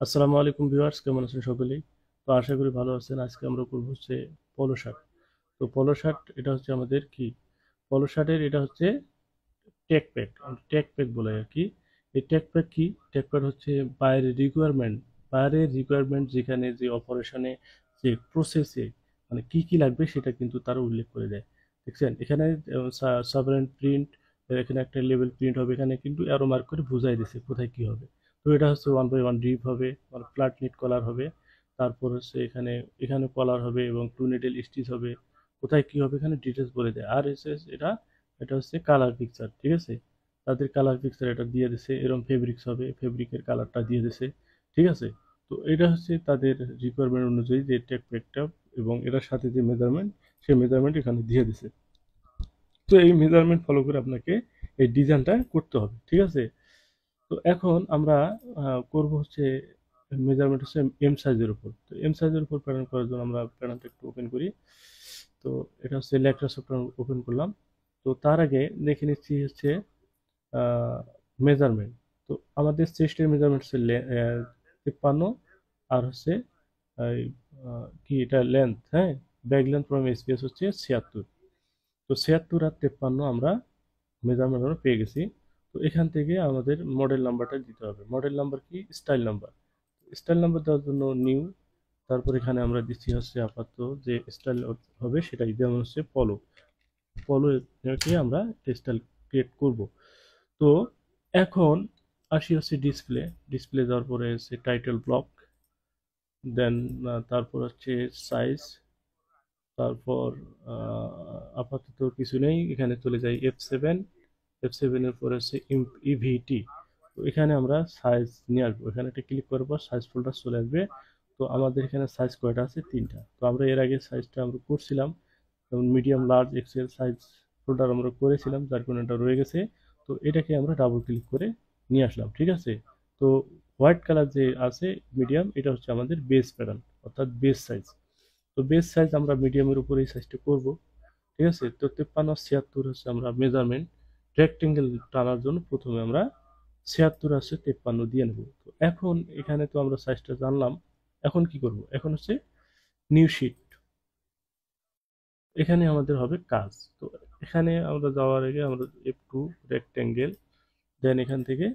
আসসালামু আলাইকুম ভিউয়ার্স, কেমন আছেন সকলেই? তো আশা করি ভালো আছেন। আজকে আমরা করব হচ্ছে পলো শার্ট। তো পলো শার্ট এটা হচ্ছে আমাদের কি, পলো শার্টের এটা হচ্ছে টেক প্যাক, টেক প্যাক বলে আর কি। এই টেক প্যাক কি, টেক প্যাক হচ্ছে বাইরের রিকোয়ারমেন্ট যেখানে যে অপারেশনে যে প্রসেসে মানে কি কি লাগবে সেটা কিন্তু তারা উল্লেখ করে দেয়। দেখছেন এখানে সাবরেন প্রিন্ট, এখানে একটা লেভেল প্রিন্ট হবে, এখানে কিন্তু অ্যারো মার্ক করে বুঝাই দিছে কোথায় কি হবে। তো এটা হচ্ছে 1 বাই 1 ডিপ হবে, মানে ফ্ল্যাট নিট কলার হবে। তারপর হচ্ছে এখানে এখানে কলার হবে এবং টু নিডল স্টিচ হবে। কোথায় কি হবে এখানে ডিটেলস বলে দেয়। আর এসে এটা এটা হচ্ছে কালার পিকচার, ঠিক আছে? তাদের কালার পিকচার এটা দিয়ে দিছে, এরকম ফেব্রিক্স হবে, ফেব্রিকের কালারটা দিয়ে দিছে, ঠিক আছে? তো এটা হচ্ছে তাদের রিকোয়ারমেন্ট অনুযায়ী যে টেক প্যাকটা এবং এটার সাথে যে মেজারমেন্ট, সেই মেজারমেন্ট এখানে দিয়ে দিছে। তো এই মেজারমেন্ট ফলো করে আপনাকে এই ডিজাইনটা করতে হবে, ঠিক আছে? তো এখন আমরা করব হচ্ছে মেজারমেন্ট হচ্ছে এম সাইজের উপর। তো এম সাইজের উপর প্যাটার্ন করার জন্য আমরা প্যাটার্নটা একটু ওপেন করি। তো এটা হচ্ছে লেকচার সফটওয়্যার ওপেন করলাম। তো তার আগে দেখে নিচ্ছি হচ্ছে মেজারমেন্ট। তো আমাদের চেস্টের মেজারমেন্ট হচ্ছে 53, আর হচ্ছে এই, কি এটা লেন্থ, হ্যাঁ, ব্যাক লেন্থ ফ্রম এসপিএস হচ্ছে 76। তো 76 আর 53 আমরা মেজারমেন্ট আমরা পেয়ে গেছি। তো এখান থেকে আমাদের মডেল নাম্বারটা দিতে হবে। মডেল নাম্বার কি, স্টাইল নাম্বার। স্টাইল নাম্বার দেওয়ার জন্য নিউ, তারপর এখানে আমরা দিচ্ছি হচ্ছে আপাতত যে স্টাইল হবে সেটাই, যেমন হচ্ছে পলো। পলো কে আমরা স্টাইল ক্রিয়েট করব। তো এখন আসি হচ্ছে ডিসপ্লে। ডিসপ্লে দেওয়ার পরে হচ্ছে টাইটেল ব্লক, দেন তারপর হচ্ছে সাইজ, তারপর আপাতত কিছু নেই, এখানে চলে যাই F7। F7 এর পরে হচ্ছে ইভিটি। তো এখানে আমরা সাইজ নিয়ে আসবো, এখানে একটা ক্লিক করার পর সাইজ ফোল্ডার চলে আসবে। তো আমাদের এখানে সাইজ কয়টা আছে, 3টা। তো আমরা এর আগে সাইজটা আমরা করছিলাম, যেমন medium, large, XL size folder আমরা করেছিলাম, যার কারণে এটা রয়ে গেছে। তো এটাকে আমরা ডাবল ক্লিক করে নিয়ে আসলাম, ঠিক আছে? তো হোয়াইট কালার যে আছে মিডিয়াম, এটা হচ্ছে আমাদের বেস প্যাটার্ন, অর্থাৎ বেস সাইজ। তো বেস সাইজ আমরা মিডিয়ামের উপর এই সাইজটা করব, ঠিক আছে? তো 53 আর 76 হচ্ছে আমরা মেজারমেন্ট। রেক্টেঙ্গেল টানার জন্য প্রথমে আমরা 76 আছে 53 দিয়ে নেব। তো এখন এখানে তো আমরা সাইজটা জানলাম, এখন কি করব, এখন হচ্ছে নিউ শিট। এখানে আমাদের হবে কাজ। তো এখানে আমরা যাওয়ার আগে আমরা F2 রেক্টেঙ্গেল, দেন এখান থেকে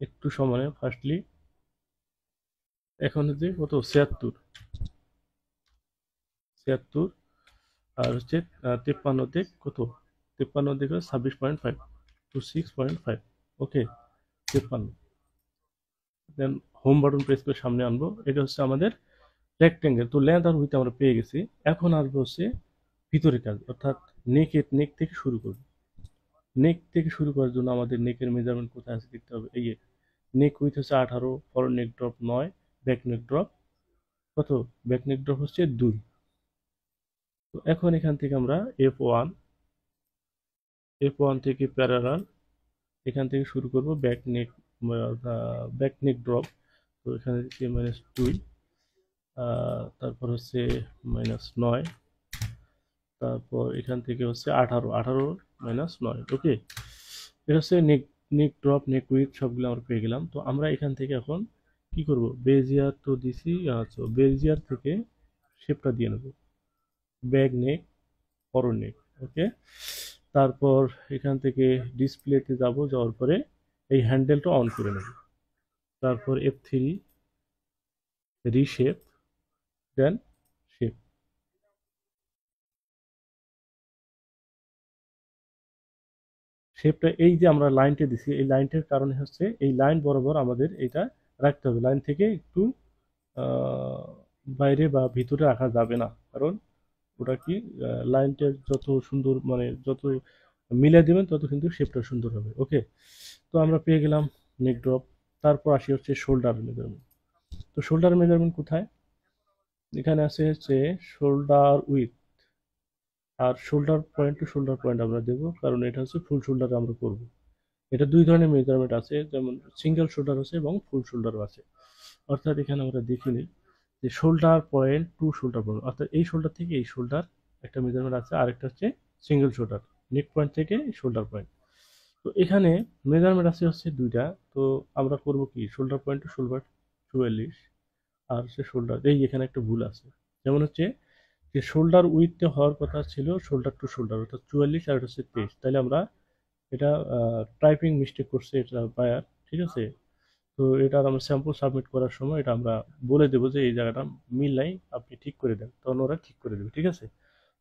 একটু সমানে ফার্স্টলি, এখন হচ্ছে কত, 76, 76, আর হচ্ছে 53তে কত, 53 থেকে 26.5 টু 6.5, ওকে, 53। দেন হোম বাটন প্রেস করে সামনে আনবো, এটা হচ্ছে আমাদের রেক্টেঙ্গেল। তো লেন্থ আর উইথ আমরা পেয়ে গেছি। এখন আসবো হচ্ছে ভিতরে কাজ, অর্থাৎ নেক থেকে শুরু করবো। নেক থেকে শুরু করার জন্য আমাদের নেকের মেজারমেন্ট কোথায় আছে দেখতে হবে। এই নেক উইথ হচ্ছে 18, ফরওয়ার্ড নেক ড্রপ 9, ব্যাক নেক ড্রপ কত, ব্যাক নেক ড্রপ হচ্ছে 2। তো এখন এখান থেকে আমরা F1 থেকে প্যারালাল, এখান থেকে শুরু করব ব্যাক নেক ড্রপ। তো এখানে দিচ্ছি -2, তারপর হচ্ছে -9, তারপর এখান থেকে হচ্ছে 18, 18 -9, ওকে। এটা হচ্ছে নেক, নেক ড্রপ, নেক উইথ সবগুলো আমরা পেয়ে গেলাম। তো আমরা এখান থেকে এখন কি করব, বেজিয়ার তো দিছি, আচ্ছা বেজিয়ার থেকে শেপটা দিয়ে নেব, ব্যাক নেক, ফরওয়ার্ড নেক, ওকে। তারপর এখান থেকে ডিসপ্লেতে যাব, যাওয়ার পরে এই হ্যান্ডেলটা অন করে নেব। তারপর F3 রিশেপ, দেন শেপ। শেপটা এই যে আমরা লাইনটা দিছি, এই লাইনটার কারণে হচ্ছে এই লাইন বরাবর আমাদের এটা রাখতে হবে। লাইন থেকে একটু আহ, বাইরে বা ভিতরে রাখা যাবে না, কারণ ওটা কি, লাইনটা যত সুন্দর মানে যত মিলাই দেবেন তত কিন্তু শেপটা সুন্দর হবে, ওকে। তো আমরা পেয়ে গেলাম নেক ড্রপ। তারপর আসি হচ্ছে শোল্ডার মেজারমেন্ট। তো শোল্ডার মেজারমেন্ট কোথায়, এখানে আছে হচ্ছে শোল্ডার উইথ, আর shoulder point to shoulder point আমরা দেবো, কারণ এটা হচ্ছে ফুল শোল্ডার আমরা করব। এটা দুই ধরনের মেজারমেন্ট আছে, যেমন সিঙ্গেল শোল্ডার আছে এবং ফুল শোল্ডারও আছে। অর্থাৎ এখানে আমরা দেখে নিই যে shoulder point to shoulder point, অর্থাৎ এই শোল্ডার থেকে এই শোল্ডার একটা মেজারমেন্ট আছে, আরেকটা হচ্ছে সিঙ্গেল শোল্ডার, নেক পয়েন্ট থেকে শোল্ডার পয়েন্ট। তো এখানে মেজারমেন্ট আছে হচ্ছে দুইটা। তো আমরা করব কি, শোল্ডার পয়েন্ট টু শোল্ডার 44 আর হচ্ছে শোল্ডার, এই এখানে একটা ভুল আছে। যেমন হচ্ছে যে শোল্ডার উইথটা হওয়ার কথা ছিল শোল্ডার টু শোল্ডার, অর্থাৎ 44 আর এটা হচ্ছে 23। তাহলে আমরা এটা টাইপিং মিস্টেক করছে এটা বায়ার, ঠিক আছে। তো এটা আমরা স্যাম্পল সাবমিট করার সময় এটা আমরা বলে দেবো যে এই জায়গাটা মিল নাই, আপনি ঠিক করে দেন, তখন ওরা ঠিক করে দেবে, ঠিক আছে।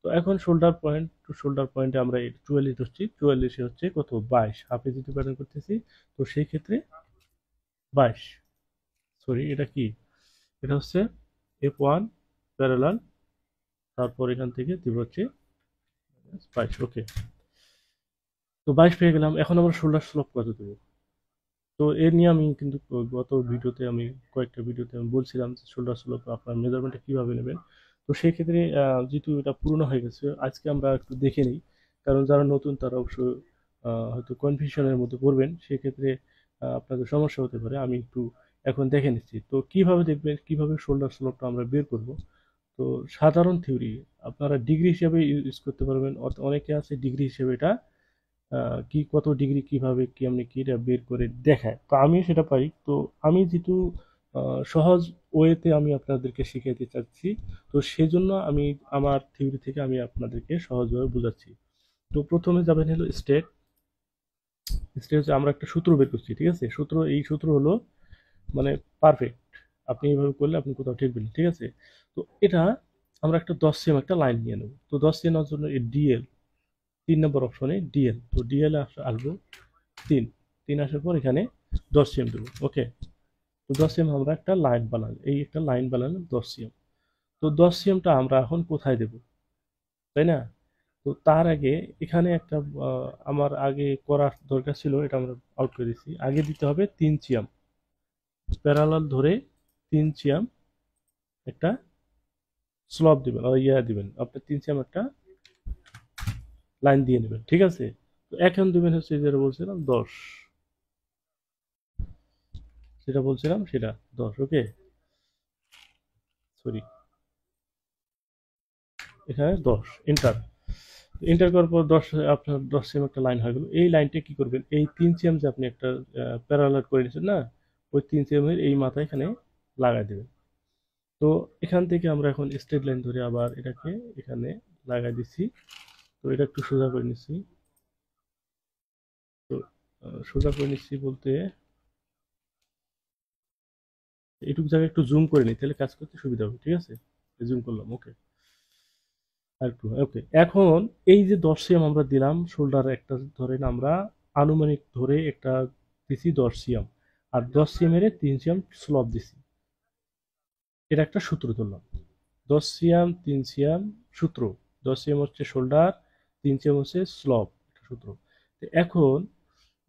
তো এখন শোল্ডার পয়েন্ট টু শোল্ডার পয়েন্টে আমরা 44 ধরছি, 44 হচ্ছে কত 22, হাফে যদি প্যাটার্ন করতেছি, তো সেই ক্ষেত্রে 22, সরি এটা কি, এটা হচ্ছে F1 প্যারালাল, তারপর এখান থেকে দিব হচ্ছে 22, ওকে। তো 22 পেয়ে গেলাম। এখন আমরা শোল্ডার স্লোপ কত দেবো? তো এর নিয়ে আমি কিন্তু গত ভিডিওতে আমি কয়েকটা ভিডিওতে আমি বলছিলাম যে শোল্ডার স্লোপ আপনার মেজারমেন্টটা কিভাবে নেবেন। তো সেই ক্ষেত্রে যেহেতু এটা পুরনো হয়ে গেছে, আজকে আমরা একটু দেখে নিই, কারণ যারা নতুন তারা অবশ্য হয়তো কনফিউশনের মধ্যে পড়বেন, সেক্ষেত্রে আপনাদের সমস্যা হতে পারে। আমি একটু এখন দেখে নিচ্ছি তো কিভাবে দেখবেন, কিভাবে শোল্ডার স্লোপটা আমরা বের করব। তো সাধারণ থিওরি আপনারা ডিগ্রি হিসেবে ইউজ করতে পারবেন, অনেকে আছে ডিগ্রি হিসেবে এটা কি কত ডিগ্রি কিভাবে কেমনি কি এটা বের করে দেখায়, তো আমি সেটা পারি। তো আমি যেহেতু সহজ ওয়েতে আমি আপনাদেরকে শিখাইতে চাচ্ছি, তো সেজন্য আমি আমার থিওরি থেকে আমি আপনাদেরকে সহজভাবে বোঝাচ্ছি। তো প্রথমে যাবেন হলো স্টেট। স্টেট হচ্ছে আমরা একটা সূত্র বের করছি, ঠিক আছে। সূত্র, এই সূত্র হলো মানে পারফেক্ট, আপনি এইভাবে করলে আপনি কোথাও ঠেকবেন না, ঠিক আছে। তো এটা আমরা একটা 10 সিএম একটা লাইন নিয়ে নেব। তো 10 সিএম এর জন্য এই ডিএল 3 নম্বর অপশনে ডিএল, তো ডিএল আসবো 3, 3 আসার পর এখানে 10 সিএম দেবো, ওকে। তো 10 সিএম আমরা একটা লাইন বানালাম, এই একটা লাইন বানালাম 10 সিএম। তো 10 সিএমটা আমরা এখন কোথায় দেব, তাই না? তো তার আগে এখানে একটা আমার আগে করার দরকার ছিল, এটা আমরা আউট করে দিচ্ছি। আগে দিতে হবে 3 সিএম প্যারালাল ধরে, 3 সিএম একটা স্লপ দিবেন, দিবেন আপনি 3 সিএম একটা লাইন দিয়ে নেবেন, ঠিক আছে। তো এখন দিবেন হচ্ছে যেটা বলছিলাম 10, যেটা বলছিলাম সেটা 10, ওকে। সরি, এখানে 10 এন্টার। এন্টার করার পর 10, আপনার 10 সিএম একটা লাইন হয়ে গেল। এই লাইনটা কি করবেন, এই 3 সিএম যে আপনি একটা প্যারালাল করে নিয়েছেন না, ওই 3 সিএম এর এই মাথায় এখানে লাগাই দেবেন। তো এখান থেকে আমরা এখন স্ট্রেট লাইন ধরে আবার এটাকে এখানে লাগাই দিচ্ছি। তো এটা একটু সোজা করে নিচ্ছি। তো সোজা করে নিচ্ছি বলতে এইটুকু জায়গায় একটু জুম করে নিই, তাহলে কাজ করতে সুবিধা হবে, ঠিক আছে। জুম করলাম, ওকে। আর একটু, ওকে। এখন এই যে 10 সিএম আমরা দিলাম শোল্ডার একটা, ধরেন আমরা আনুমানিক ধরে একটা দিছি 10 সিএম, আর 10 সিএম এর 3 সিএম স্লপ দিছি, এটা একটা সূত্র ধরলাম। 10 সিএম 3 সিএম সূত্র, 10 সিএম হচ্ছে শোল্ডার, 3 সিএম হচ্ছে স্লপ, একটা সূত্র। তো এখন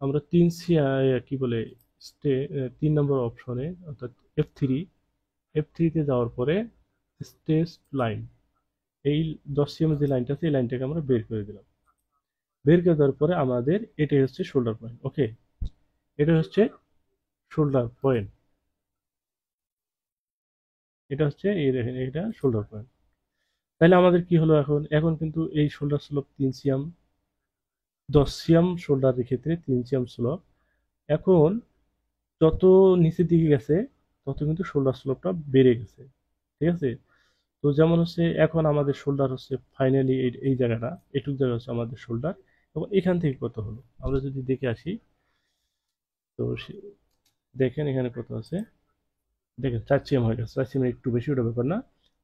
আমরা 3 সিএম কি বলে 3 নম্বর অপশনে, অর্থাৎ F3, F3 তে যাওয়ার পরে স্টেজ লাইন, এই 10 সিএম যে লাইনটা আছে এই লাইনটাকে আমরা বের করে দিলাম। বের করে দেওয়ার পরে আমাদের এটাই হচ্ছে শোল্ডার পয়েন্ট, ওকে। এটা হচ্ছে শোল্ডার পয়েন্ট, এটা হচ্ছে এই দেখেন এটা শোল্ডার পয়েন্ট। তাহলে আমাদের কি হলো, এখন এখন কিন্তু এই শোল্ডার স্লোপ 3 সিএম, 10 সিএম শোল্ডারের ক্ষেত্রে 3 সিএম স্লোপ। এখন যত নিচের দিকে গেছে তত কিন্তু শোল্ডার স্লোপটা বেড়ে গেছে, ঠিক আছে। তো যেমন হচ্ছে এখন আমাদের শোল্ডার হচ্ছে ফাইনালি এই এই জায়গাটা, এটুক জায়গা হচ্ছে আমাদের শোল্ডার। এবং এখান থেকে কত হলো আমরা যদি দেখে আসি, তো দেখেন এখানে কত আছে, দেখেন 4 সিএম হয়ে গেছে। 4 সিএম একটু বেশি, ওটা ব্যাপার না।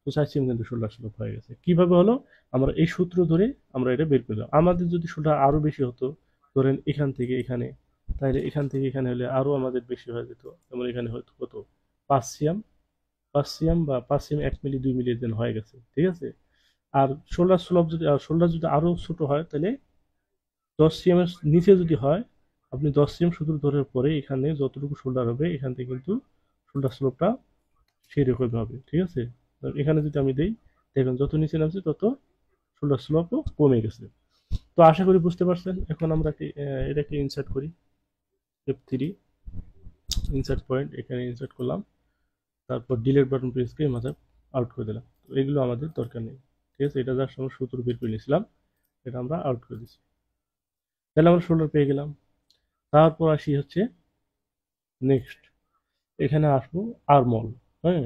তো 4 সিএম কিন্তু শোল্ডার স্লোপ হয়ে গেছে। কিভাবে হলো, আমরা এই সূত্র ধরে আমরা এটা বের করলাম। আমাদের যদি শোল্ডার আরো বেশি হতো, ধরেন এখান থেকে এখানে, তাহলে এখান থেকে এখানে হলে আরো আমাদের বেশি হয়ে যেত। যেমন এখানে হয়তো কত 5 সিএম, 5 সিএম বা 5 সিএম 1 মিলি 2 মিলি যেন হয়ে গেছে, ঠিক আছে। আর শোল্ডার স্লোপ যদি, শোল্ডার যদি আরো ছোট হয় তাহলে 10 সিএম এর নিচে যদি হয়, আপনি 10 সিএম সূত্র ধরার পরে এখানে যতটুকু শোল্ডার হবে এখান থেকে কিন্তু শোল্ডার স্লোপটা সেই রকম হবে, ঠিক আছে। এখানে যদি আমি দেই, দেখুন যত নিচে নামছে তত শোল্ডার স্লোপও কমে গেছে। তো আশা করি বুঝতে পারছেন। এখন আমরা এটাকে ইনসার্ট করি, F3 ইনসার্ট পয়েন্ট, এখানে ইনসার্ট করলাম, তারপর ডিলিট বাটন প্রেস করে মাথা আউট করে দিলাম। তো এগুলো আমাদের দরকার নেই, ঠিক আছে। এটা জাস্ট আমরা সূত্র বের করে নিয়েছিলাম, এটা আমরা আউট করে দিচ্ছি। তাহলে আমরা শোল্ডার পেয়ে গেলাম। তারপর আসি হচ্ছে নেক্সট, এখানে আসবো আরমল। হ্যাঁ,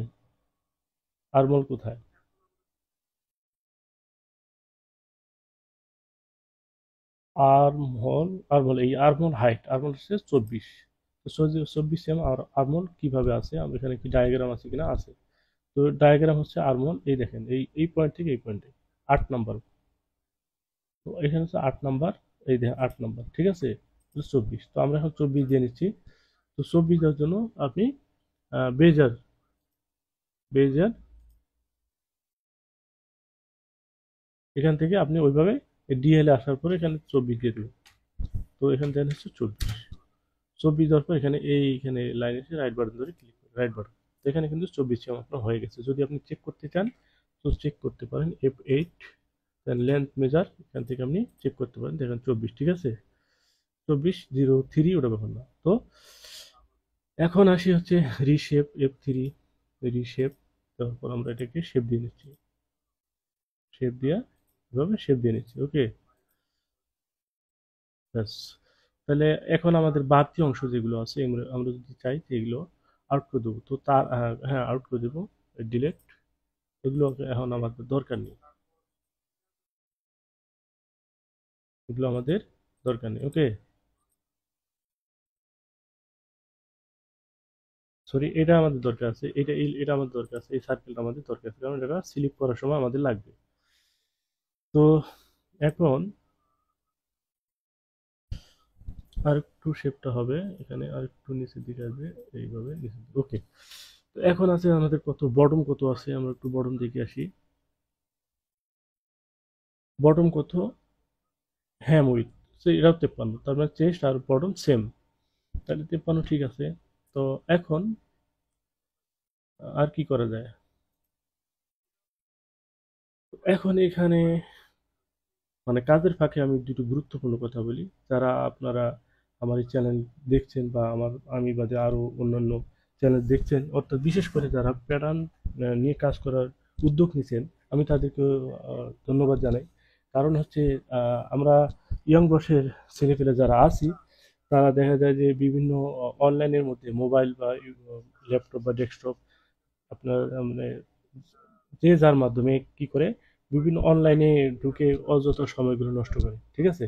আরমল কোথায়? আর্মহোল, আর্মহোল, এই আর্মহোল হাইট, আর্মহোল হচ্ছে 24। তো 24 আর আর্মহোল কিভাবে আছে, আমরা এখানে কি ডায়াগ্রাম আছে কিনা? আছে। তো ডায়াগ্রাম হচ্ছে আর্মহোল, এই দেখেন এই পয়েন্ট থেকে এই পয়েন্টে 8 নাম্বার। তো এখানে হচ্ছে 8 নাম্বার, এই দেখেন 8 নাম্বার, ঠিক আছে? 24, তো আমরা এখন 24 দিয়ে নিচ্ছি। তো 24 দেওয়ার জন্য আপনি বেজার, বেজার এখান থেকে আপনি ওইভাবে ডিএল এ আসার পরে এখানে 24 দিয়ে দেবেন। তো এখান থেকে হচ্ছে 24। 24 দেওয়ার পর এখানে এইখানে লাইন এসে রাইট বাটন ধরে ক্লিক করুন, রাইট বাটন। তো এখানে কিন্তু 24 আপনার হয়ে গেছে। যদি আপনি চেক করতে চান তো চেক করতে পারেন, F8 দেন লেন্থ মেজার, এখান থেকে আপনি চেক করতে পারেন, দেখেন 24, ঠিক আছে? 2403, ওটা ব্যাপার না। তো এখন আসি হচ্ছে রিশেপ F3, রিশেপ। তারপর আমরা এটাকে শেপ দিয়ে নিচ্ছি, শেপ দিয়া এভাবে শেপ দিয়ে নিচ্ছি, ওকে। ব্যাস। তাহলে এখন আমাদের বাড়তি অংশ যেগুলো আছে এগুলো আমরা যদি চাই যে এগুলো আউট করে দেবো, তো তার হ্যাঁ আউট করে দেবো, ডিলেট। এগুলো এখন আমাদের দরকার নেই, এগুলো আমাদের দরকার নেই, ওকে। সরি, এটা আমাদের দরকার আছে, এটা আমাদের দরকার আছে, এই সার্কেলটা আমাদের দরকার আছে, কারণ এটা সিলেক্ট করার সময় আমাদের লাগবে। তো এখন আর একটু শেপটা হবে এখানে, আর একটু নিচের দিকে আসবে, এইভাবে নিচের দিকে, ওকে। তো এখন আছে আমাদের কত বটম, কত আছে আমরা একটু বটম দিকে আসি। বটম কত? হ্যাম উইথ, এটাও 53, তার মানে চেস্ট আর বটম সেম, তাহলে 53 ঠিক আছে। তো এখন আর কি করা যায়? এখন এখানে মানে কাজের ফাঁকে আমি দুটো গুরুত্বপূর্ণ কথা বলি। যারা আপনারা আমার এই চ্যানেল দেখছেন বা আমি বাদে আরো অন্যান্য চ্যানেল দেখছেন, অর্থাৎ বিশেষ করে যারা প্যাটার্ন নিয়ে কাজ করার উদ্যোগ নিছেন, আমি তাদেরকে ধন্যবাদ জানাই। কারণ হচ্ছে আমরা ইয়ং বয়সের ছেলেপেলে যারা আছি, তারা দেখা যায় যে বিভিন্ন অনলাইনের মধ্যে মোবাইল বা ল্যাপটপ বা ডেস্কটপ আপনার মানে যে যার মাধ্যমে কি করে বিভিন্ন অনলাইনে ঢুকে অযথা সময়গুলো নষ্ট করে, ঠিক আছে?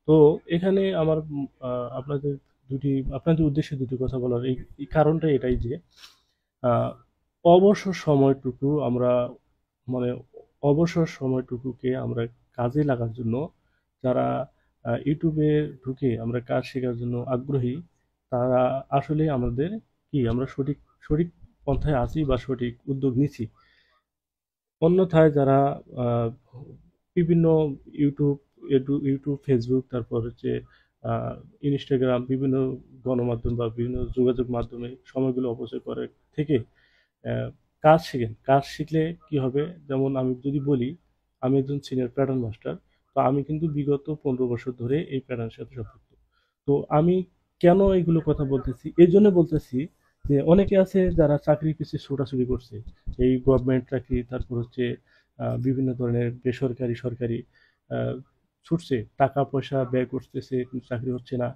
তো এখানে আমার আপনাদের আপনাদের উদ্দেশ্যে দুটি কথা বলার এই কারণটা এটাই যে আহ, অবসর সময়টুকু আমরা মানে অবসর সময়টুকুকে আমরা কাজে লাগার জন্য, যারা ইউটিউবে ঢুকে আমরা কাজ শেখার জন্য আগ্রহী, তারা আসলে আমাদের কি আমরা সঠিক সঠিক পন্থায় আছি বা সঠিক উদ্যোগ নিচ্ছি। অন্যথায় যারা আহ, বিভিন্ন ইউটিউব ইউটিউব, ফেসবুক, তারপর হচ্ছে ইনস্টাগ্রাম, বিভিন্ন গণমাধ্যম বা বিভিন্ন যোগাযোগ মাধ্যমে সময়গুলো অপচয় করে থেকে আহ, কাজ শিখেন। কাজ শিখলে কি হবে, যেমন আমি যদি বলি, আমি একজন সিনিয়র প্যাটার্ন মাস্টার। তো আমি কিন্তু বিগত 15 বছর ধরে এই প্যাটার্নের সাথে সম্পৃক্ত। তো আমি কেন এইগুলো কথা বলতেছি, এই জন্য বলতেছি যে অনেকে আছে যারা চাকরির পিছিয়ে ছোটাছুটি করছে, এই গভর্নমেন্ট চাকরি, তারপর হচ্ছে বিভিন্ন ধরনের বেসরকারি, সরকারি আহ, ছুটছে, টাকা পয়সা ব্যয় করতেছে কিন্তু চাকরি হচ্ছে না।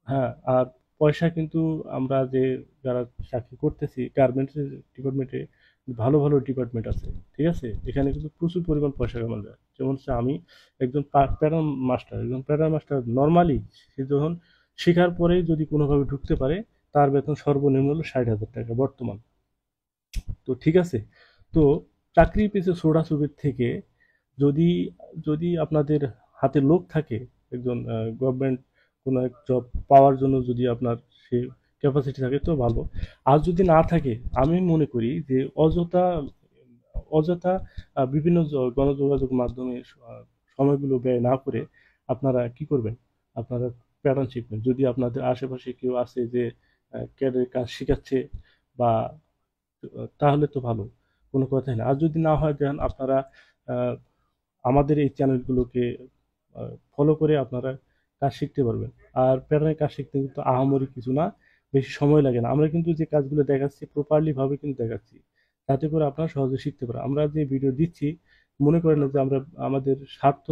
হ্যাঁ, আর পয়সা কিন্তু আমরা যে যারা চাকরি করতেছি গার্মেন্টস ডিপার্টমেন্টে, ভালো ভালো ডিপার্টমেন্ট আছে, ঠিক আছে? এখানে কিন্তু প্রচুর পরিমাণ পয়সা কামানো যায়। যেমন হচ্ছে আমি একজন প্যারাম মাস্টার, একজন প্যারাম মাস্টার নর্মালি সে যখন শেখার পরেই যদি কোনোভাবে ঢুকতে পারে, তার বেতন সর্বনিম্ন হলো 60,000 টাকা বর্তমান। তো ঠিক আছে, তো চাকরির পিছনে ছোটাছুটির থেকে যদি যদি আপনাদের হাতে লোক থাকে, একজন গভর্নমেন্ট কোনো এক জব পাওয়ার জন্য যদি আপনার সে ক্যাপাসিটি থাকে তো ভালো। আর যদি না থাকে, আমি মনে করি যে অযথা অযথা বিভিন্ন গণযোগাযোগ মাধ্যমে সময়গুলো ব্যয় না করে আপনারা কি করবেন, আপনারা প্যাটার্ন শিখবেন। যদি আপনাদের আশেপাশে কেউ আছে যে ক্যাডের কাজ শিখাচ্ছে বা তাহলে তো ভালো, কোনো কথাই না। আর যদি না হয়, দেন আপনারা আহ, আমাদের এই চ্যানেলগুলোকে ফলো করে আপনারা কাজ শিখতে পারবেন। আর প্যাটার্নের কাজ শিখতে কিন্তু আহামরি কিছু না, বেশি সময় লাগে না। আমরা কিন্তু যে কাজগুলো দেখাচ্ছি প্রপারলি ভাবে কিন্তু দেখাচ্ছি, যাতে করে আপনারা সহজে শিখতে পারেন। আমরা যে ভিডিও দিচ্ছি, মনে করেন না যে আমরা আমাদের স্বার্থ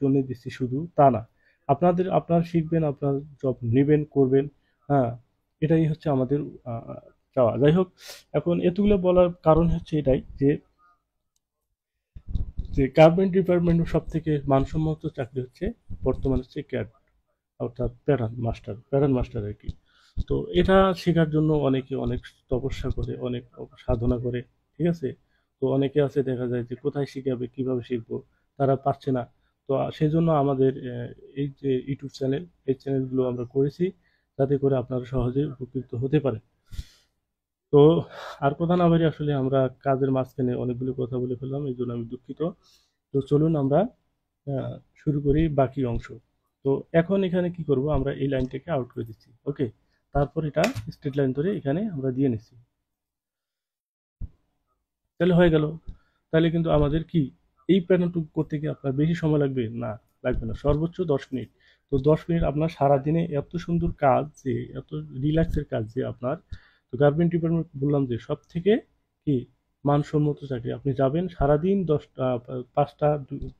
জন্য দিচ্ছি, শুধু তা না। আপনারা শিখবেন, আপনার জব নেবেন, করবেন। হ্যাঁ, এটাই হচ্ছে আমাদের চাওয়া। যাই হোক, এখন এতগুলো বলার কারণ হচ্ছে এটাই যে যে গার্মেন্ট ডিপার্টমেন্ট সব থেকে মানসম্মত চাকরি হচ্ছে বর্তমানে হচ্ছে ক্যাড, অর্থাৎ প্যাটার্ন মাস্টার আর কি। তো এটা শেখার জন্য অনেকে অনেক তপস্যা করে, অনেক সাধনা করে, ঠিক আছে। তো অনেকে আছে দেখা যায় যে কোথায় শিখাবে, কিভাবে শিখবো, তারা পারছে না। তো সেই জন্য আমাদের এই যে ইউটিউব চ্যানেল, এই চ্যানেলগুলো আমরা করেছি যাতে করে আপনারা সহজে উপকৃত হতে পারেন। তো আর কথা না বাড়িয়ে আসলে আমরা কাজের মাঝখানে অনেকগুলো কথা বলে ফেললাম, এই জন্য আমি দুঃখিত। তো চলুন আমরা আহ, শুরু করি বাকি অংশ। তো এখন এখানে কি করব, আমরা এই লাইনটাকে আউট করে দিচ্ছি, ওকে। তারপর এটা স্ট্রেট লাইন ধরে এখানে আমরা দিয়ে নিচ্ছি, তাহলে হয়ে গেল। তাহলে কিন্তু আমাদের কি এই প্যাটার্নটুকু করতে গিয়ে আপনার বেশি সময় লাগবে না, লাগবে না, সর্বোচ্চ 10 মিনিট। তো 10 মিনিট আপনার সারাদিনে এত সুন্দর কাজ, যে এত রিল্যাক্সের কাজ যে আপনার। তো গার্মেন্ট ডিপার্টমেন্ট বললাম যে সব থেকে কি মানসম্মত চাকরি, আপনি যাবেন সারাদিন 10টা, 5টা,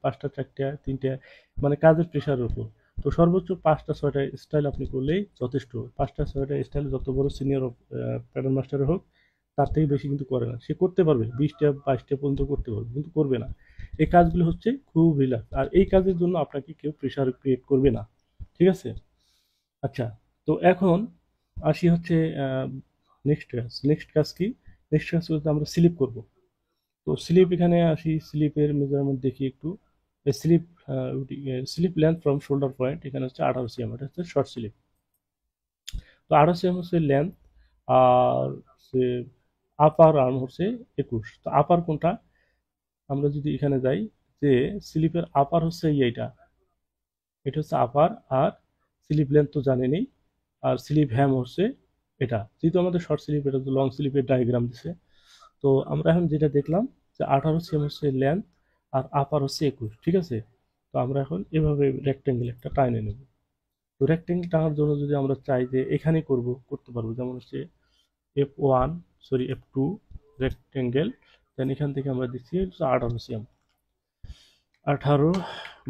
5টা, 4টা, 3টা, মানে কাজের প্রেশারের উপর। তো সর্বোচ্চ 5টা 6টা স্টাইল আপনি করলেই যথেষ্ট। 5টা 6টা স্টাইল যত বড় সিনিয়র প্যাটার্ন মাস্টার হোক, তার থেকে বেশি কিন্তু করে না। সে করতে পারবে 20টা 22টা পর্যন্ত করতে পারবে, কিন্তু করবে না। এই কাজগুলো হচ্ছে খুব রিল্যাক্স, আর এই কাজের জন্য আপনাকে কেউ প্রেশার ক্রিয়েট করবে না, ঠিক আছে। আচ্ছা, তো এখন আসি হচ্ছে নেক্সট কাজ কি। নেক্সট কাজ বলতে আমরা স্লিপ করব। তো স্লিপ, এখানে আসি, স্লিপের মেজারমেন্ট দেখি একটু। Slip slip length from shoulder point, এখানে হচ্ছে 18 cm, এটা হচ্ছে শর্ট স্লিপ। তো 18 cm হচ্ছে লেন্থ, আর সে আপার আর্ম হচ্ছে 21। তো আপার কোনটা, আমরা যদি এখানে যাই, যে স্লিপের আপার হচ্ছে এইটা, এটা হচ্ছে আপার। আর স্লিপ লেন্থ তো জানেনই, আর স্লিপ হ্যাম হচ্ছে এটা। যেহেতু আমাদের শর্ট স্লিপ, এটা তো লং স্লিপের ডায়াগ্রাম দিছে। তো আমরা এখন যেটা দেখলাম যে 18 cm হচ্ছে লেন্থ, আর আপার হচ্ছে 21, ঠিক আছে। তো আমরা এখন এভাবে রেক্টেঙ্গেল একটা টাইনে নেব। তো রেক্টেঙ্গেল টানার জন্য যদি আমরা চাই যে এখানে করতে পারবো, যেমন হচ্ছে F2 রেক্টেঙ্গেল, দেন এখান থেকে আমরা দিচ্ছি 18 cm। 18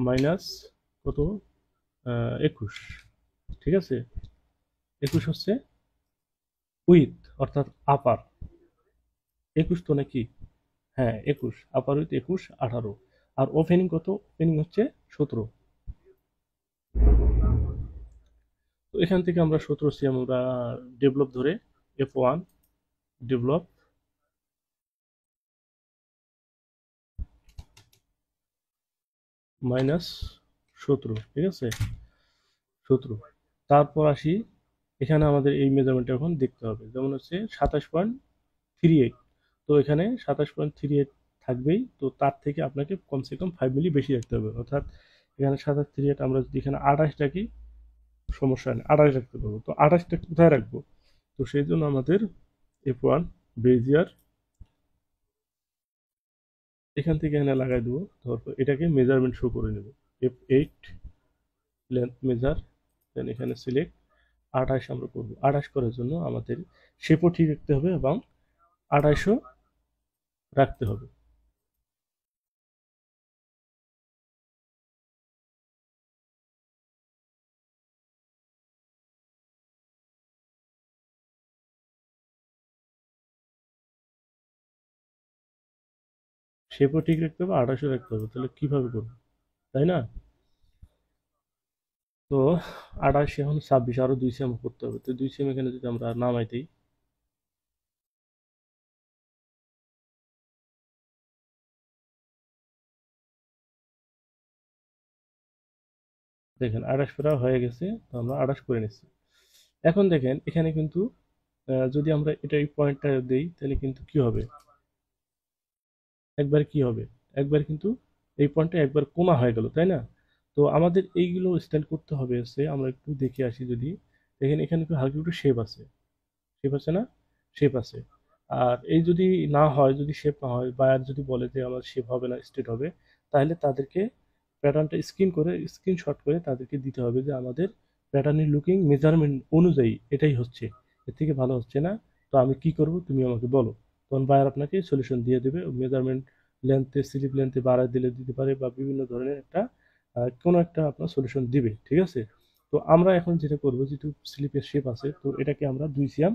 মাইনাস কত, 21, ঠিক আছে। 21 হচ্ছে উইথ, অর্থাৎ আপার। 21 তো নাকি, হ্যাঁ 21, আপার উইথ 21, 18। আর ওপেনিং কত, ওপেনিং হচ্ছে 17। তো এখান থেকে আমরা 17 cm আমরা ডেভেলপ ধরে, F1 ডেভেলপ মাইনাস 17, ঠিক আছে, 17। তারপর আসি, এখানে আমাদের এই মেজারমেন্টটা এখন দেখতে হবে, যেমন হচ্ছে 27.38। তো এখানে 27.38 থাকবেই, তো তার থেকে আপনাকে কমসে কম 5 মিলি বেশি রাখতে হবে, অর্থাৎ এখানে 27.38, আমরা যদি এখানে 28 রাখি সমস্যা নেই, 28 রাখতে পারবো। তো 28টা কোথায় রাখবো, তো সেই জন্য আমাদের F1 বেজিয়ার এখান থেকে এখানে লাগাই দেবো। তারপর এটাকে মেজারমেন্ট শো করে নেব, F8 লেন্থ মেজার, দেন এখানে সিলেক্ট 28 আমরা করবো। 28 করার জন্য আমাদের শেপও ঠিক রাখতে হবে এবং 28ও রাখতে হবে। শেপও ঠিক রাখতে হবে, 28ও রাখতে হবে, তাহলে কিভাবে করবো, তাই না। তো 28 এখন 26, আরো 2 cm করতে হবে। তো 2 cm এখানে যদি আমরা নামাই দিই, দেখেন 28 করা হয়ে গেছে, তো আমরা 28 করে নিচ্ছি। এখন দেখেন এখানে কিন্তু যদি আমরা এটা এই পয়েন্টটা দেই, তাহলে কিন্তু কি হবে, একবার কি হবে, একবার কিন্তু এই পয়েন্টটা একবার কোনা হয়ে গেল, তাই না। তো আমাদের এইগুলো স্টাইল করতে হবে হচ্ছে, আমরা একটু দেখে আসি যদি, দেখেন এখানে একটু হালকা একটু শেপ আছে, শেপ আছে না, শেপ আছে। আর এই যদি না হয়, যদি শেপ না হয়, বায়ার যদি বলে যে আমার শেপ হবে না, স্ট্রেট হবে, তাহলে তাদেরকে প্যাটার্নটা স্ক্রিনশট করে তাদেরকে দিতে হবে যে আমাদের প্যাটার্নের লুকিং মেজারমেন্ট অনুযায়ী এটাই হচ্ছে, এর থেকে ভালো হচ্ছে না। তো আমি কি করব, তুমি আমাকে বলো। তখন বায়ার আপনাকে সলিউশন দিয়ে দেবে, মেজারমেন্ট লেন্থে, স্লিপ লেন্থে বাড়ায় দিলে দিতে পারে, বা বিভিন্ন ধরনের একটা কোনো একটা আপনার সলিউশন দিবে, ঠিক আছে। তো আমরা এখন যেটা করবো, যেহেতু স্লিপের শেপ আছে, তো এটাকে আমরা 2 cm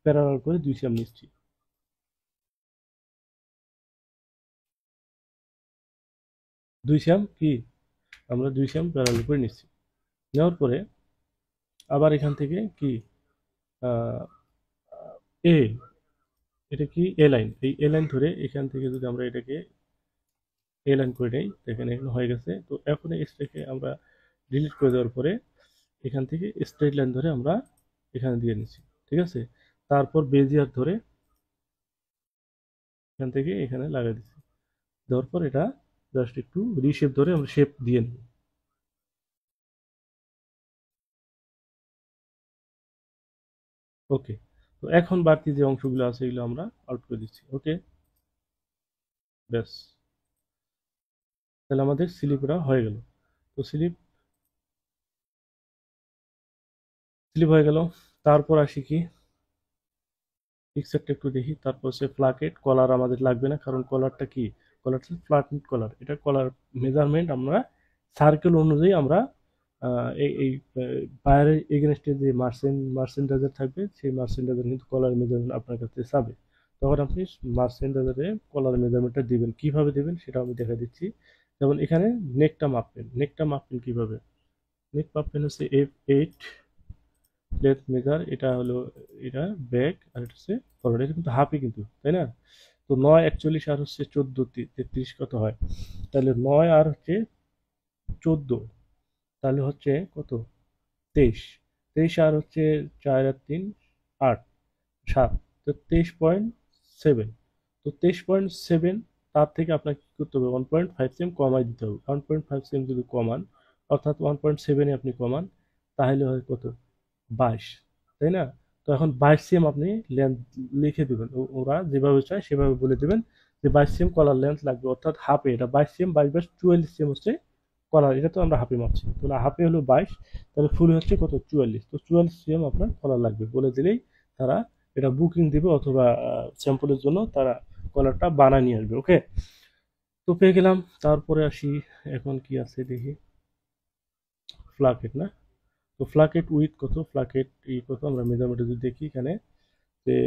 প্যারালাল করে 2 সিএম নিচ্ছি। দুই সিএম কি আমরা 2 সিএম প্যারালাল করে নিচ্ছি। নেওয়ার পরে আবার এখান থেকে কি এ এটা কি এ লাইন, এই এ লাইন ধরে এখান থেকে যদি আমরা এটাকে এ লাইন করে নেই, দেখেন এখানে হয়ে গেছে। তো এখন এটাকে আমরা ডিলিট করে দেওয়ার পরে এখান থেকে স্ট্রেট লাইন ধরে আমরা এখানে দিয়ে নিচ্ছি, ঠিক আছে। তারপর বেজিয়ার ধরে এখান থেকে এখানে লাগিয়ে দিচ্ছি, দেওয়ার পর এটা জাস্ট একটু রিশেপ ধরে আমরা শেপ দিয়ে নিই। ওকে, তো এখন বাড়তি যে অংশগুলো আছে এগুলো আমরা আউট করে দিচ্ছি। ওকে, ব্যাস, তাহলে আমাদের স্লিপটা হয়ে গেল। তো স্লিপ স্লিপ হয়ে গেল। তারপর আসি কি পিকচারটা একটু দেখি। তারপর হচ্ছে ফ্লাকেট কলার আমাদের লাগবে না, কারণ কলারটা কি, কলারটা ফ্ল্যাট নিট কলার। এটা কলার মেজারমেন্ট আমরা সার্কেল অনুযায়ী আমরা এই বাইরের এগেনস্টে যে মার্সেন্টাইজার থাকবে, সেই মার্সেন্টাইজার কিন্তু কলার মেজারমেন্ট আপনার কাছে চাবে। তখন আপনি মার্সেন্টাইজারে কলার মেজারমেন্টটা দিবেন। কিভাবে দিবেন সেটা আমি দেখা দিচ্ছি। যেমন এখানে নেকটা মাপবেন। নেকটা মাপবেন কিভাবে, নেক মাপবেন হচ্ছে F8 লেন্থ মেজার। এটা হলো এটা ব্যাক, আর এটা হচ্ছে ফরওয়ার্ড। এটা কিন্তু হাফই কিন্তু, তাই না? তো 9 41 আর হচ্ছে 14 33 কত হয়, তাহলে 9 আর হচ্ছে 14, তাহলে হচ্ছে কত 23। 23 আর হচ্ছে 4 আর 3 8 7, তো 23.7। তো 23.7 তার থেকে আপনাকে কি করতে হবে, 1.5 সেম কমাই দিতে হবে। 1.5 সেম যদি কমান, অর্থাৎ 1.7 আপনি কমান, তাহলে হয় কত 22, তাই না? তো এখন 22 সিএম আপনি লেন্থ লিখে দিবেন, ওরা যেভাবে চায় সেভাবে বলে দিবেন যে 22 সিএম কলার লেন্থ লাগবে, অর্থাৎ হাফে। এটা 22 সিএম, 22 44 সিএম হচ্ছে কলার। এটা তো আমরা হাফে মাপছি, তাহলে হাফে হলো 22, তাহলে ফুল হচ্ছে কত 44। তো 44 সিএম আপনার কলার লাগবে বলে দিলেই তারা এটা বুকিং দিবে, অথবা স্যাম্পলের জন্য তারা কলারটা বানায় নিয়ে আসবে। ওকে, তো পেয়ে গেলাম। তারপরে আসি এখন কি আছে দেখি, ফ্লাকেট না। তো ফ্লাকেট উইথ কত, ফ্লাকেট কত আমরা মেজারমেন্টে যদি দেখি এখানে যে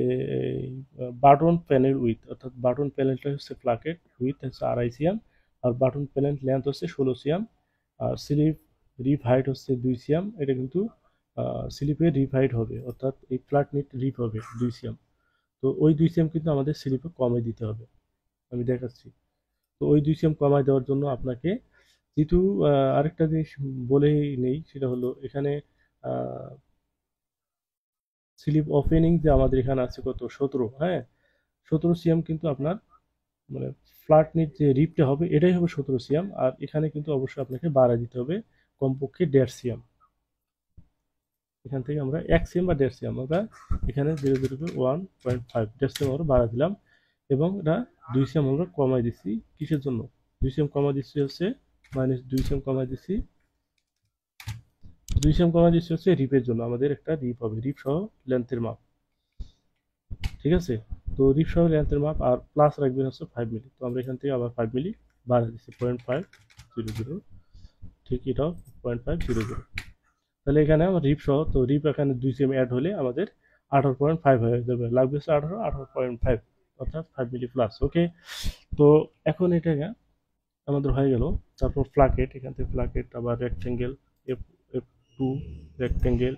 বাটন প্যানেল উইথ, অর্থাৎ বাটন প্যানেলটা হচ্ছে ফ্লাকেট উইথ হচ্ছে 2.5 সিএম, আর বাটন প্যানেল লেন্থ হচ্ছে 16 সিএম, আর স্লিপ রিপ হাইট হচ্ছে 2 সিএম। এটা কিন্তু স্লিপে রিপ হাইট হবে, অর্থাৎ এই ফ্ল্যাট নিট রিপ হবে 2 সিএম। তো ওই 2 সিএম কিন্তু আমাদের স্লিপে কমে দিতে হবে, আমি দেখাচ্ছি। তো ওই 2 সিএম কমায় দেওয়ার জন্য আপনাকে যেহেতু আরেকটা জিনিস বলেই নেই, সেটা হলো এখানে স্লিপ ওপেনিং যে আমাদের এখানে আছে কত 17, হ্যাঁ 17 সিএম কিন্তু আপনার মানে ফ্ল্যাট নিট যে রিপটা হবে এটাই হবে 17 সিএম। আর এখানে কিন্তু অবশ্যই আপনাকে বাড়ায় দিতে হবে কমপক্ষে 1.5 সিএম। এখান থেকে আমরা 1 সিএম বা 1.5 সিএম আমরা এখানে 0.1.5 1.5 সিএম আমরা বাড়া দিলাম, এবং এটা 2 সিএম আমরা কমাই দিচ্ছি। কিসের জন্য 2 সিএম কমাই দিচ্ছি হচ্ছে, -2 সিএম কমাই দিচ্ছি। 2 সিএম কমাই দিচ্ছি হচ্ছে রিপের জন্য, আমাদের একটা রিপ হবে, রিপ সহ লেন্থের মাপ, ঠিক আছে। তো রিপ সহ লেন্থের মাপ, আর প্লাস রাখবেন হচ্ছে 5 মিলি। তো আমরা এখান থেকে আবার 5 মিলি বাড়া দিচ্ছি, 0.500, ঠিক এটাও 0.500। তাহলে এখানে আমার রিপ সহ, তো রিপ এখানে 2 সিএম অ্যাড হলে আমাদের 18.5 হয়ে যাবে, লাগবে হচ্ছে 18.5, অর্থাৎ 5 মিলি প্লাস। ওকে, তো এখন এটা আমাদের হয়ে গেল। তারপর ফ্লাকেট, এখান থেকে ফ্লাকেট আবার রেক্টেঙ্গেল, F2 রেক্টেঙ্গেল,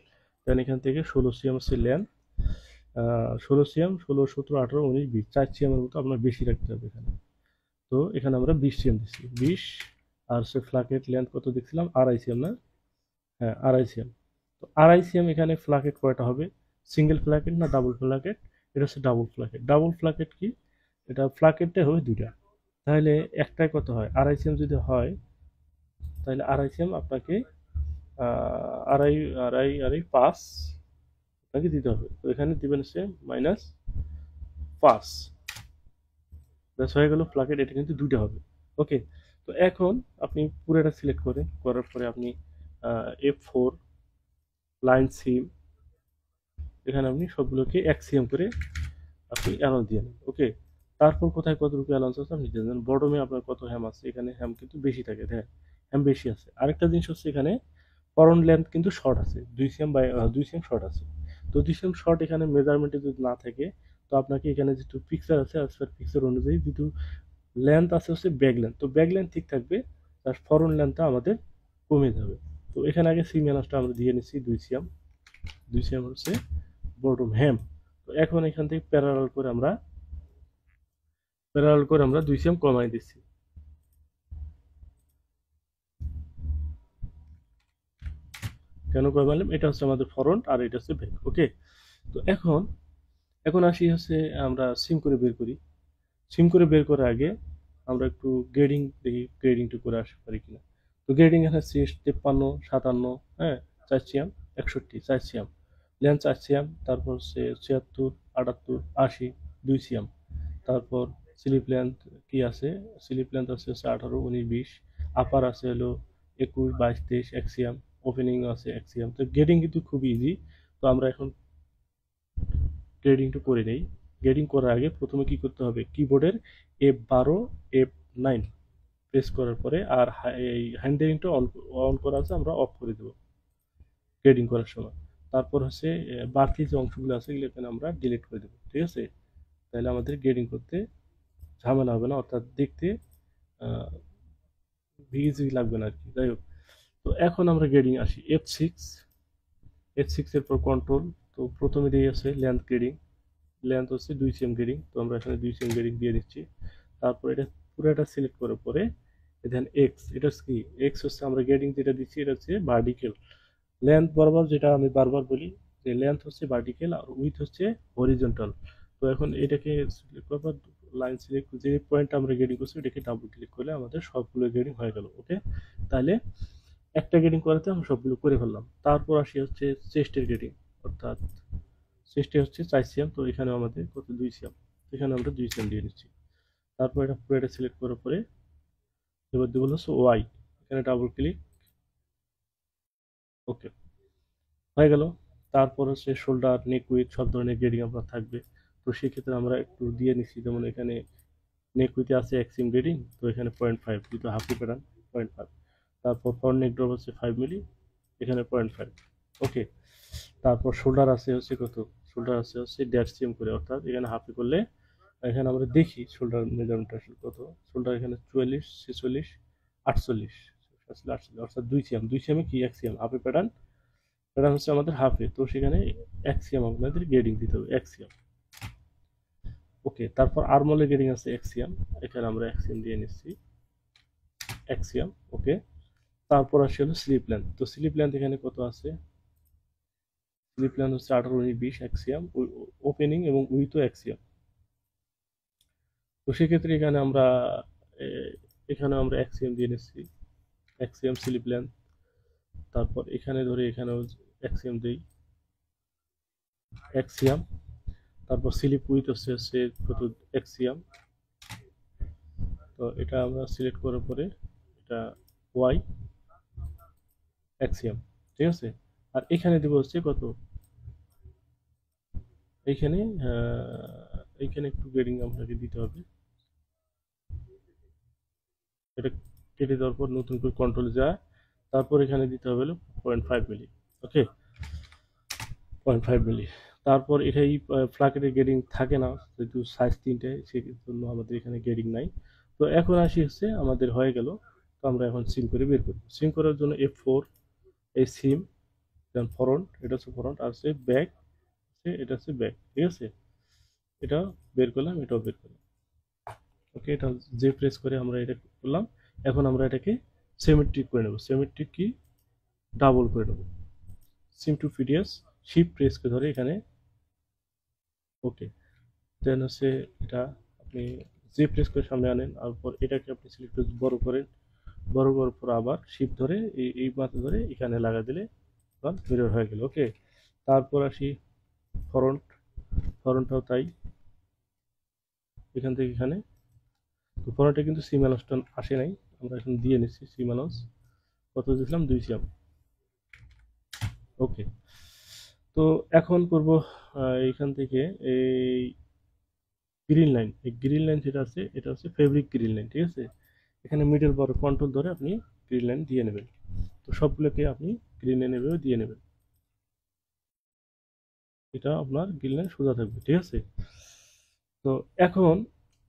দেন এখান থেকে 16 সিএম হচ্ছে লেন্থ, 16 সিএম, 16 17 18 19 20, 4 সিএমের মতো আপনার বেশি রাখতে হবে এখানে। তো এখানে আমরা 20 সিএম দিচ্ছি, 20। আর সে ফ্লাকেট লেন্থ কত দেখছিলাম 2.5 সিএম না, হ্যাঁ 2.5 সিএম। তো 2.5 সিএম এখানে ফ্লাকেট কয়টা হবে, সিঙ্গেল ফ্লাকেট না ডাবল ফ্লাকেট, এটা হচ্ছে ডাবল ফ্লাকেট। ডাবল ফ্লাকেট কি, এটা ফ্লাকেটটা হবে দুইটা, তাহলে একটাই কত হয় 2.5 সিএম যদি হয়, তাহলে 2.5 সিএম আপনাকে আড়াই আড়াই আড়াই 5 আপনাকে দিতে হবে। তো এখানে দিবেন হচ্ছে -5, ব্যাস হয়ে গেল ফ্লাকেট। এটা কিন্তু দুইটা হবে। ওকে, তো এখন আপনি পুরোটা সিলেক্ট করেন, করার পরে আপনি F4 লাইন সিম, এখানে আপনি সবগুলোকে 1 সিএম করে আপনি অ্যালাউন্স দিয়ে নেন। ওকে, তারপর কোথায় কতটুকু অ্যালাউন্স আছে আপনি জানেন। বটমে আপনার কত হ্যাম আছে, এখানে হ্যাম কিন্তু বেশি থাকে, হ্যাঁ হ্যাম বেশি আছে। আরেকটা জিনিস হচ্ছে এখানে ফরন লেন্থ কিন্তু শর্ট আছে, 2 সিএম বাই 2 সিএম শর্ট আছে। তো 2 সিএম শর্ট এখানে মেজারমেন্টে যদি না থাকে, তো আপনাকে এখানে যেহেতু পিকচার আছে অ্যাজ পার পিকচার অনুযায়ী যেহেতু লেন্থ আছে হচ্ছে ব্যাক লেন্থ, তো ব্যাক লেন্থ ঠিক থাকবে, তার ফরন্ট লেন্থটা আমাদের কমে যাবে। তো এখানে আগে সি ম্যানাসটা আমরা দিয়ে নিচ্ছি 2 সিএম, 2 সিএম হচ্ছে বটম হ্যাম। তো এখন এখান থেকে প্যারালাল করে আমরা 2 সিএম কমাই দিচ্ছি। কেন কমালাম? এটা হচ্ছে আমাদের ফরন্ট আর এটা হচ্ছে ব্যাক। ওকে, তো এখন এখন আসি হচ্ছে আমরা সিম করে বের করি। সিম করে বের করার আগে আমরা একটু গ্রেডিং দেখি, গ্রেডিংটা করে আসতে পারি কিনা। তো গ্রেডিং এখানে 53, 57, হ্যাঁ, 4 সিএম, 61, 4 সিএম, লেন্থ 4 সিএম, তারপর হচ্ছে 76, 78, 80, 2 সিএম। তারপর স্লিপ লেন্থ কি আছে? স্লিপ লেন্থ আছে হচ্ছে 18, 19, 20। আপার আছে হলো 21, 22, 23, 1 সিএম। ওপেনিং আছে 1 সিএম। তো গ্রেডিং কিন্তু খুব ইজি। তো আমরা এখন গ্রেডিংটা করে নেই। গ্রেডিং করার আগে প্রথমে কি করতে হবে? কিবোর্ডের F12, F9 প্রেস করার পরে আর এই হ্যান্ড গ্রেডিংটা অন অন করা আছে, আমরা অফ করে দেবো গ্রেডিং করার সময়। তারপর হচ্ছে বাকি যে অংশগুলো আছে এগুলো এখানে আমরা ডিলিট করে দেবো, ঠিক আছে? তাহলে আমাদের গ্রেডিং করতে ঝামেলা হবে না, অর্থাৎ দেখতে ভিজি লাগবে না আর কি। যাই হোক, তো এখন আমরা গ্রেডিং আসি। F6 এর পর কন্ট্রোল। তো প্রথমে দিয়ে আছে লেন্থ গ্রেডিং, লেন্থ হচ্ছে 2 সিএম গ্রেডিং, তো আমরা এখানে 2 সিএম গ্রেডিং দিয়ে দিচ্ছি। তারপর এটা পুরোটা সিলেক্ট করার পরে দেন এক্স, এটা হচ্ছে কি? এক্স হচ্ছে আমরা গ্রেডিং যেটা দিচ্ছি এটা হচ্ছে ভার্টিক্যাল লেন্থ বরাবর, যেটা আমি বারবার বলি যে লেন্থ হচ্ছে ভার্টিক্যাল আর উইথ হচ্ছে হরিজন্টাল। তো এখন এটাকে সিলেক্ট করার পর লাইন সিলেক্ট, যে পয়েন্টটা আমরা গ্রেডিং করছি এটাকে ডাবল ক্লিক করলে আমাদের সবগুলো গ্রেডিং হয়ে গেল। ওকে, তাহলে একটা গ্রেডিং করাতে আমরা সবগুলো করে ফেললাম। তারপর আসি হচ্ছে চেস্টের গ্রেডিং, অর্থাৎ চেস্টে হচ্ছে 4 সিএম, তো এখানে আমাদের কত? 2 সিএম, এখানে আমরা 2 সিএম দিয়ে নিচ্ছি। তারপর এটা পুরোটা সিলেক্ট করার পরে এবার দেবো হচ্ছে ওয়াই, এখানে ডাবল ক্লিক। ওকে, হয়ে গেল। তারপর হচ্ছে শোল্ডার, নেক উইথ সব ধরনের গ্রেডিং আপনার থাকবে। তো সেক্ষেত্রে আমরা একটু দিয়ে নিচ্ছি, যেমন এখানে নেক উইথে আছে 1 সিএম গ্রেডিং, তো এখানে 0.5, যেহেতু হাফি প্যাটার্ন 0.5। তারপর ফ্রন্ট নেক ড্রপ হচ্ছে 5 মিলি, এখানে 0.5। ওকে, তারপর শোল্ডার আছে হচ্ছে কত? শোল্ডার আছে হচ্ছে 1.5 সিএম করে, অর্থাৎ এখানে হাফি করলে এখানে আমরা দেখি শোল্ডার মেজারমেন্ট আসলে কত। শোল্ডার এখানে 44, 46, 48 আসলে 48, অর্থাৎ 2 সিএম। 2 সিএমে কি? 1 সিএম হাফে প্যাটার্ন, প্যাটার্ন হচ্ছে আমাদের হাফে, তো সেখানে 1 সিএম আপনাদের গ্রেডিং দিতে হবে, 1 সিএম। ওকে, তারপর আর্মলের গ্রেডিং আছে 1 সিএম, এখানে আমরা 1 সিএম দিয়ে নিচ্ছি, 1 সিএম। ওকে, তারপর আসে হলো স্লিপ লেন্থ। তো স্লিপ লেন্থ এখানে কত আছে? স্লিপ লেন্থ হচ্ছে 18, 19, 20, 1 সিএম। ওপেনিং এবং উইথও 1 সিএম। তো সেক্ষেত্রে এখানে আমরা 1 সিএম দিয়ে নিচ্ছি, 1 সিএম স্লিপ লেন্থ। তারপর এখানে ধরে এখানেও 1 সিএম দিই, 1 সিএম। তারপর স্লিপ উইথ হচ্ছে কত? 1 সিএম। তো এটা আমরা সিলেক্ট করার পরে এটা ওয়াই, 1 সিএম, ঠিক আছে? আর এখানে দেবো হচ্ছে কত? এইখানে এইখানে একটু গ্রেডিং আপনাকে দিতে হবে। এটা কেটে দেওয়ার পর নতুন করে কন্ট্রোল যায়, তারপর এখানে দিতে হবে হলো 0.5 মিলি। ওকে, 0.5 মিলি। তারপর এটাই ফ্লাকেটের গ্রেডিং থাকে না, যেহেতু সাইজ 3টে, সেই জন্য আমাদের এখানে গ্রেডিং নাই। তো এখন আসি হচ্ছে আমাদের হয়ে গেল। তো আমরা এখন সিম করে বের করি। সিম করার জন্য F4, এই সিম, দেন ফরন্ট, এটা হচ্ছে ফরন্ট, আর হচ্ছে ব্যাক, এটা হচ্ছে ব্যাক, ঠিক আছে? এটা বের করলাম, এটাও বের করলাম। ওকে, এটা যে প্রেস করে আমরা এটা করলাম। এখন আমরা এটাকে সিমেট্রিক করে নেব। সিমেট্রিক কি? ডাবল করে নেব। Seem to PDS, shift press করে ধরে এখানে। ওকে, দেন হচ্ছে এটা আপনি যে প্রেস করে সামনে আনেন, তারপর এটাকে আপনি সিলেক্ট করে বড় করেন। বড় করার পর আবার শিফট ধরে এই মাথা ধরে এখানে লাগা দিলে মিরর হয়ে গেল। ওকে, তারপর আসি ফরন্ট। ফরন্টটাও তাই, এখান থেকে এখানে। তো ফরন্টে কিন্তু সিমালসটা আসে নাই, আমরা এখন দিয়ে নিচ্ছি সিমালস। কত দিয়েছিলাম? 2 সিএম। ওকে, তো এখন করব এইখান থেকে এই গ্রিন লাইন, এই গ্রিন লাইন যেটা আছে এটা হচ্ছে ফেব্রিক গ্রিন লাইন, ঠিক আছে? এখানে মিডল বড় কন্ট্রোল ধরে আপনি গ্রিন লাইন দিয়ে নেবেন। তো সবগুলোকে আপনি গ্রিন লাইন এভাবে দিয়ে নেবেন। এটা আপনার গিললে সোজা থাকবে, ঠিক আছে। তো এখন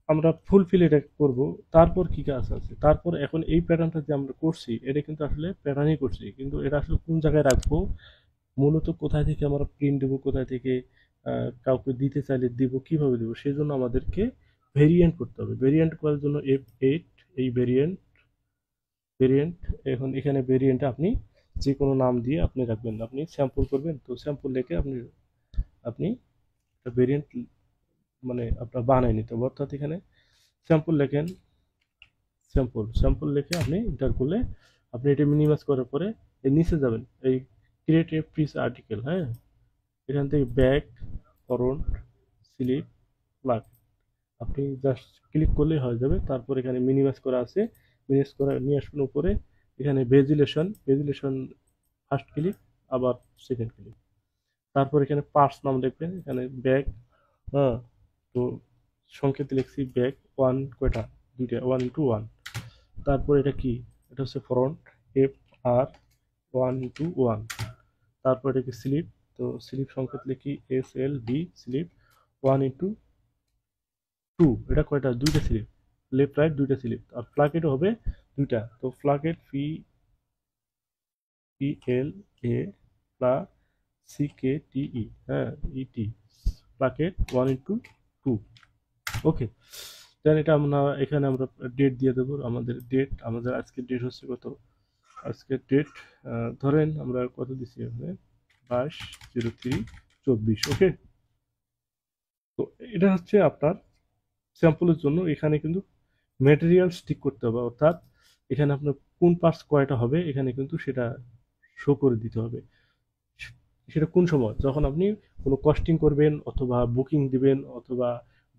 আমরা ফুলফিল এটা করব। তারপর কি কাজ আছে, তারপর এখন এই প্যাটার্নটা যে আমরা করছি এটা কিন্তু আসলে প্যাটার্নই করছি, কিন্তু এটা আসলে কোন জায়গায় রাখবো, মূলত কোথায় থেকে আমরা প্রিন্ট দেবো, কোথায় থেকে কাউকে দিতে চাইলে দিব, কিভাবে দেবো, সেই জন্য আমাদেরকে ভেরিয়েন্ট করতে হবে। ভেরিয়েন্ট করার জন্য F8, এই ভেরিয়েন্ট ভেরিয়েন্ট এখন এখানে ভেরিয়েন্টে আপনি যে কোনো নাম দিয়ে আপনি রাখবেন। আপনি স্যাম্পল করবেন, তো স্যাম্পল লিখে আপনি আপনি একটা ভেরিয়েন্ট মানে আপনার বানায় নিতে হবে। অর্থাৎ এখানে স্যাম্পল লেখেন, স্যাম্পল লিখে আপনি এন্টার করলে আপনি এটা মিনিমাইজ করার পরে এর নিচে যাবেন, এই ক্রিয়েট এ পিস আর্টিকেল, হ্যাঁ, এখান থেকে ব্যাক, ফরন্ট, স্লিপ, প্লাগ, আপনি জাস্ট ক্লিক করলেই হয়ে যাবে। তারপর এখানে মিনিমাইজ করা আছে, মিনিমাইজ করা নিয়ে আসবেন উপরে। এখানে ভেজিলেশন ফার্স্ট ক্লিক, আবার সেকেন্ড ক্লিক। তারপর এখানে পার্টস নাম দেখবেন, এখানে ব্যাক, হ্যাঁ, তো সংকেত লিখছি ব্যাক ওয়ান, কয়টা, দুইটা, 1 into 1। তারপর এটা কি, এটা হচ্ছে ফ্রন্ট, FR 1 into 1। তারপর এটা কি স্লিপ, তো স্লিপ সংকেত লিখি SLB, স্লিপ 1 into 2, এটা কয়টা, দুইটা স্লিপ, লেফট রাইট দুইটা স্লিপ। আর ফ্লাকেটও হবে দুইটা, তো ফ্লাকেট PLA প্লাস CKTE, হ্যাঁ, ET, ফ্লাকেট 1 into 2। ওকে, দেন এটা আমরা এখানে আমরা ডেট দিয়ে দেবো। আমাদের ডেট, আমাদের আজকের ডেট হচ্ছে কত, আজকের ডেট ধরেন আমরা কত দিচ্ছি এখানে, 22/03/24। ওকে, তো এটা হচ্ছে আপনার স্যাম্পলের জন্য। এখানে কিন্তু ম্যাটেরিয়াল স্টিক করতে হবে, অর্থাৎ এখানে আপনার কোন পার্টস কয়টা হবে এখানে কিন্তু সেটা শো করে দিতে হবে। সেটা কোন সময়, যখন আপনি কোনো কস্টিং করবেন অথবা বুকিং দিবেন অথবা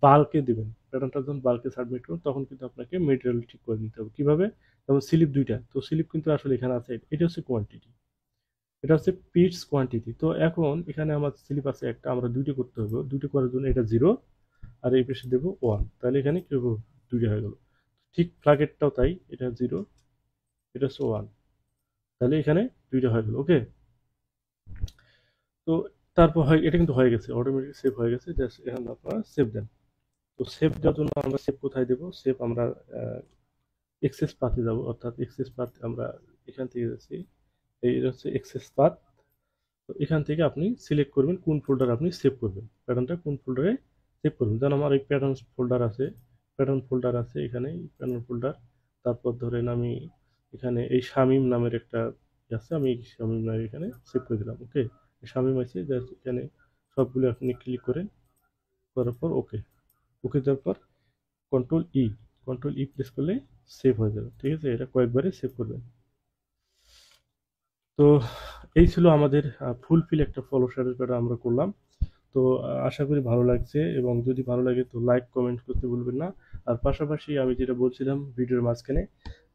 বাল্কে দিবেন, প্যাটার্নটা যখন বাল্কে সাবমিট করুন তখন কিন্তু আপনাকে মেটেরিয়াল ঠিক করে নিতে হবে। কিভাবে, যেমন স্লিপ দুইটা, তো স্লিপ কিন্তু আসলে এখানে আছে, এটা হচ্ছে কোয়ান্টিটি, এটা হচ্ছে পিটস কোয়ান্টিটি। তো এখন এখানে আমার স্লিপ আছে একটা, আমরা দুইটা করতে হবে, দুইটা করার জন্য এটা 0 আর এই পাশে দেবো 1, তাহলে এখানে কি হবে, দুইটা হয়ে গেল। ঠিক প্লাকেটটাও তাই, এটা 0, এটা হচ্ছে 1, তাহলে এখানে দুইটা হয়ে গেল। ওকে, তো তারপর হয় এটা কিন্তু হয়ে গেছে, অটোমেটিক সেভ হয়ে গেছে, জাস্ট এখানে আপনারা সেভ দেন। তো সেভ দেওয়ার জন্য আমরা সেভ কোথায় দেবো, সেভ আমরা এক্সেস পাথে যাব, অর্থাৎ এক্সেস পাথ আমরা এখান থেকে যাচ্ছি, এই হচ্ছে এক্সেস পাথ। তো এখান থেকে আপনি সিলেক্ট করবেন কোন ফোল্ডার আপনি সেভ করবেন, প্যাটার্নটা কোন ফোল্ডারে সেভ করবেন। যেমন আমার এই প্যাটার্ন ফোল্ডার আছে, এখানে প্যাটার্ন ফোল্ডার। তারপর ধরেন আমি এখানে এই শামিম নামের একটা আছে, আমি শামিম নামের এখানে সেভ করে দিলাম। ওকে, শামিম আছে, জাস্ট এখানে সবগুলো আপনি ক্লিক করেন, করার পর ওকে, দেওয়ার পর কন্ট্রোল ই প্রেস করলে সেভ হয়ে যাবে। ঠিক আছে, এটা কয়েকবারে সেভ করবেন। তো এই ছিল আমাদের ফুলফিল একটা ফলো শ্যাডো প্যাটার্ন আমরা করলাম। তো আশা করি ভালো লাগছে, এবং যদি ভালো লাগে তো লাইক কমেন্ট করতে ভুলবেন না। আর পাশাপাশি আমি যেটা বলছিলাম ভিডিওর মাঝখানে,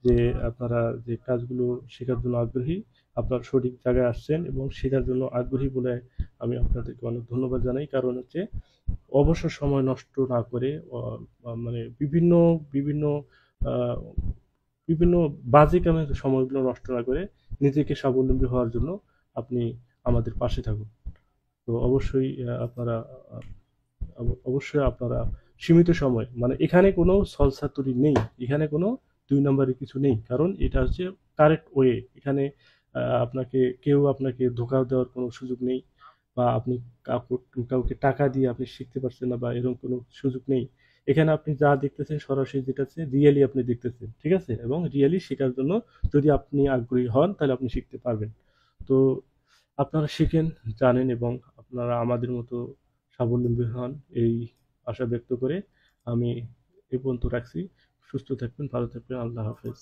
যে আপনারা যে কাজগুলো শেখার জন্য আগ্রহী, আপনারা সঠিক জায়গায় আসছেন এবং শেখার জন্য আগ্রহী বলে আমি আপনাদেরকে অনেক ধন্যবাদ জানাই। কারণ হচ্ছে অবসর সময় নষ্ট না করে মানে বিভিন্ন বিভিন্ন আহ, বিভিন্ন বাজে কামে সময়গুলো নষ্ট না করে নিজেকে স্বাবলম্বী হওয়ার জন্য আপনি আমাদের পাশে থাকুন। তো অবশ্যই আপনারা আপনারা সীমিত সময়, মানে এখানে কোনো ছলচাতুরি নেই, এখানে কোনো দুই নম্বরের কিছু নেই, কারণ এটা হচ্ছে কারেক্ট ওয়ে। এখানে আপনাকে কেউ আপনাকে ধোঁকা দেওয়ার কোনো সুযোগ নেই, বা আপনি কাউকে টাকা দিয়ে আপনি শিখতে পারছেন না বা এরকম কোনো সুযোগ নেই। এখানে আপনি যা দেখতেছেন সরাসরি যেটা আছে রিয়েলি আপনি দেখতেছেন, ঠিক আছে, এবং রিয়েলি শেখার জন্য যদি আপনি আগ্রহী হন তাহলে আপনি শিখতে পারবেন। তো আপনারা শিখেন, জানেন, এবং আপনারা আমাদের মতো স্বাবলম্বী হন, এই আশা ব্যক্ত করে আমি এ পর্যন্ত রাখছি। সুস্থ থাকবেন, ভালো থাকবেন, আল্লাহ হাফেজ।